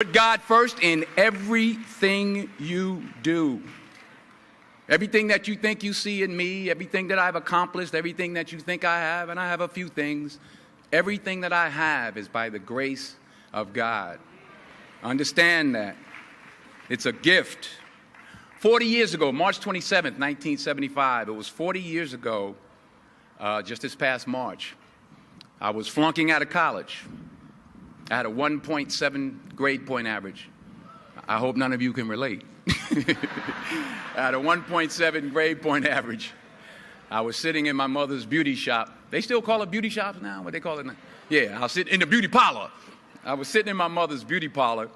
Put God first in everything you do. Everything that you think you see in me, everything that I've accomplished, everything that you think I have, and I have a few things, everything that I have is by the grace of God. Understand that. It's a gift. 40 years ago, March 27th, 1975, it was 40 years ago, just this past March, I was flunking out of college. I had a 1.7 grade point average. I hope none of you can relate. I had a 1.7 grade point average. I was sitting in my mother's beauty shop. They still call it beauty shops now? What they call it now? Yeah, I was sitting in the beauty parlor. I was sitting in my mother's beauty parlor,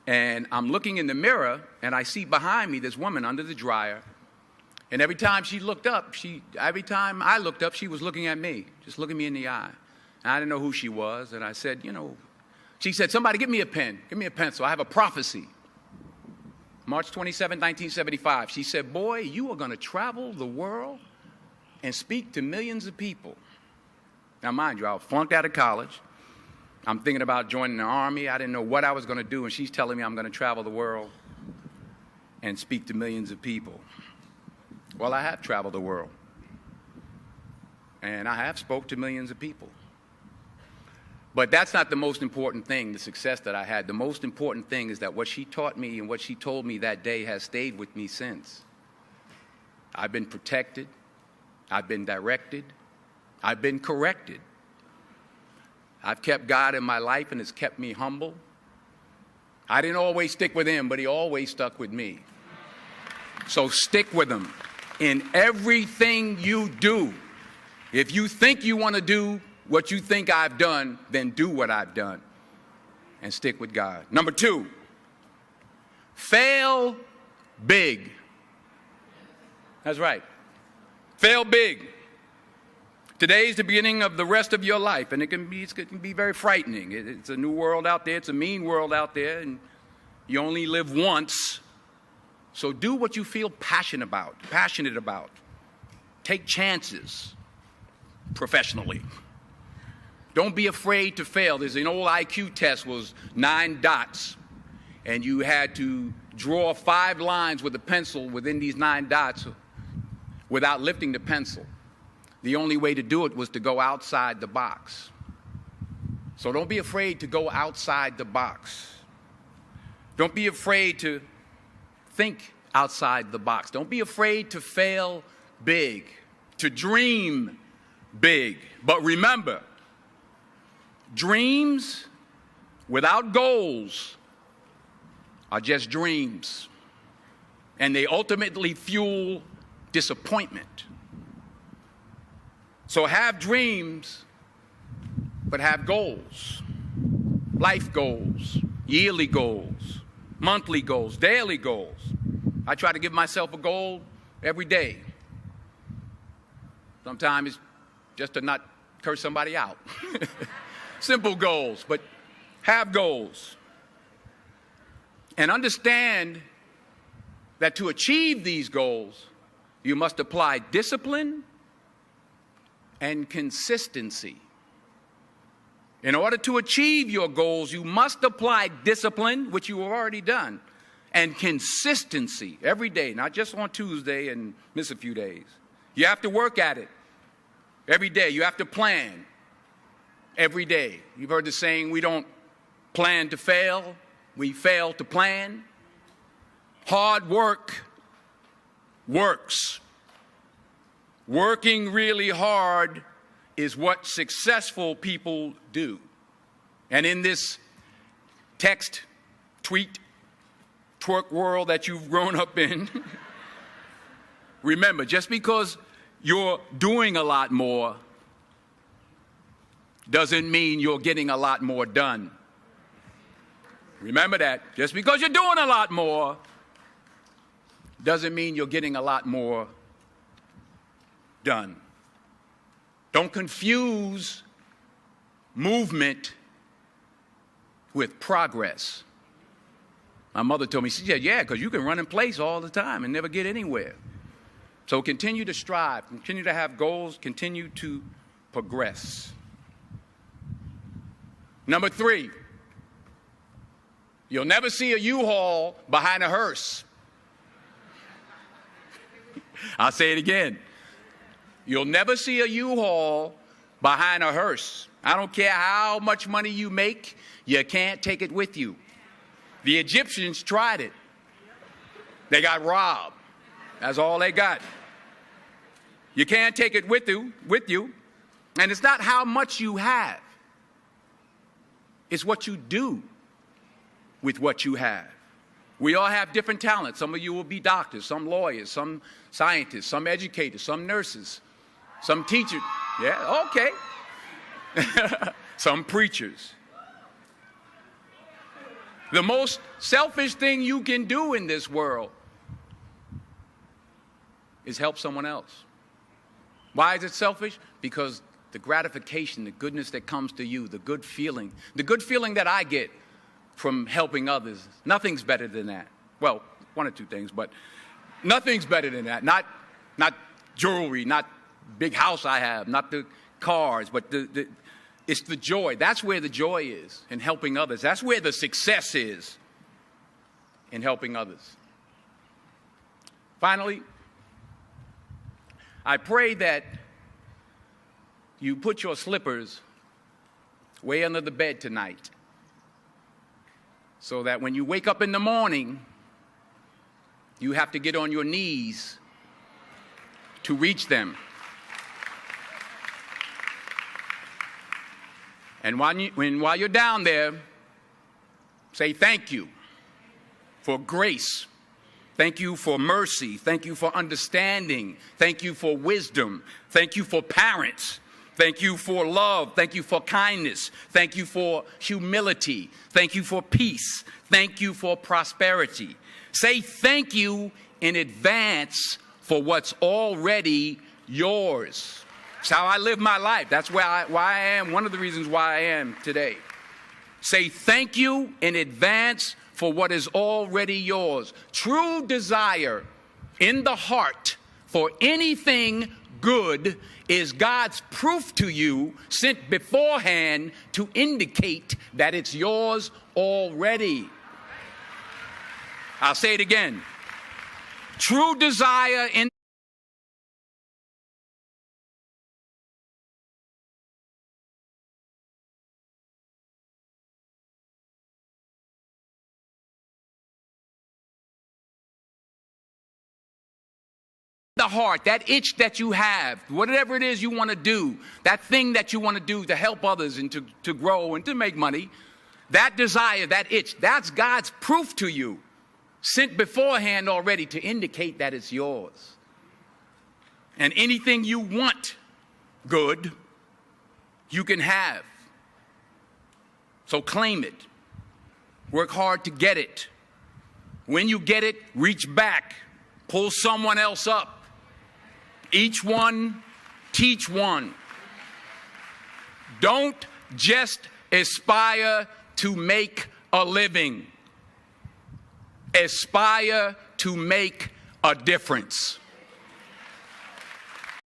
and I'm looking in the mirror, and I see behind me this woman under the dryer. And every time she looked up, every time I looked up, she was looking at me, just looking me in the eye. And I didn't know who she was, and I said, she said, somebody give me a pen, give me a pencil. I have a prophecy. March 27, 1975, she said, boy, you are going to travel the world and speak to millions of people. Now, mind you, I was flunked out of college. I'm thinking about joining the army. I didn't know what I was going to do, and she's telling me I'm going to travel the world and speak to millions of people. Well, I have traveled the world, and I have spoke to millions of people. But that's not the most important thing, the success that I had. The most important thing is that what she taught me and what she told me that day has stayed with me since. I've been protected. I've been directed. I've been corrected. I've kept God in my life, and it's kept me humble. I didn't always stick with him, but he always stuck with me. So stick with him in everything you do. If you think you want to do what you think I've done, then do what I've done and stick with God. Number 2, fail big. That's right. Fail big. Today is the beginning of the rest of your life, and it can be very frightening. It's a new world out there. It's a mean world out there, and you only live once. So do what you feel passionate about. Take chances professionally. Don't be afraid to fail. There's an old IQ test, was 9 dots, and you had to draw 5 lines with a pencil within these 9 dots without lifting the pencil. The only way to do it was to go outside the box. So don't be afraid to go outside the box. Don't be afraid to think outside the box. Don't be afraid to fail big, to dream big. But remember, dreams without goals are just dreams, and they ultimately fuel disappointment. So have dreams, but have goals. Life goals, yearly goals, monthly goals, daily goals. I try to give myself a goal every day. Sometimes it's just to not curse somebody out. Simple goals, but have goals. And understand that to achieve these goals, you must apply discipline and consistency. In order to achieve your goals, you must apply discipline, which you have already done, and consistency every day, not just on Tuesday and miss a few days. You have to work at it every day. You have to plan every day. You've heard the saying, we don't plan to fail, we fail to plan. Hard work works. Working really hard is what successful people do. And in this text, tweet, twerk world that you've grown up in, remember, just because you're doing a lot more doesn't mean you're getting a lot more done. Remember that. Just because you're doing a lot more doesn't mean you're getting a lot more done. Don't confuse movement with progress. My mother told me, she said, yeah, because you can run in place all the time and never get anywhere. So continue to strive, continue to have goals, continue to progress. Number 3, You'll never see a U-Haul behind a hearse. I'll say it again. You'll never see a U-Haul behind a hearse. I don't care how much money you make, you can't take it with you. The Egyptians tried it. They got robbed. That's all they got. You can't take it with you. And it's not how much you have. It's what you do with what you have. We all have different talents. Some of you will be doctors, some lawyers, some scientists, some educators, some nurses, some teachers. Yeah, okay. Some preachers. The most selfish thing you can do in this world is help someone else. Why is it selfish? Because the gratification, the goodness that comes to you, the good feeling that I get from helping others, nothing's better than that. Well, one or two things, but nothing's better than that. Not jewelry, not big house I have, not the cars, but it's the joy. That's where the joy is, in helping others. That's where the success is, in helping others. Finally, I pray that you put your slippers way under the bed tonight, so that when you wake up in the morning, you have to get on your knees to reach them. And while you're down there, say thank you for grace. Thank you for mercy. Thank you for understanding. Thank you for wisdom. Thank you for parents. Thank you for love. Thank you for kindness. Thank you for humility. Thank you for peace. Thank you for prosperity. Say thank you in advance for what's already yours. That's how I live my life. That's why I am, one of the reasons why I am today. Say thank you in advance for what is already yours. True desire in the heart for anything good is God's proof to you, sent beforehand to indicate that it's yours already. I'll say it again. True desire in the heart, that itch that you have, whatever it is you want to do, that thing that you want to do to help others and to grow and to make money, that desire, that itch, that's God's proof to you, sent beforehand already to indicate that it's yours. And anything you want good, you can have. So claim it. Work hard to get it. When you get it, reach back. Pull someone else up. Each one, teach one. Don't just aspire to make a living. Aspire to make a difference.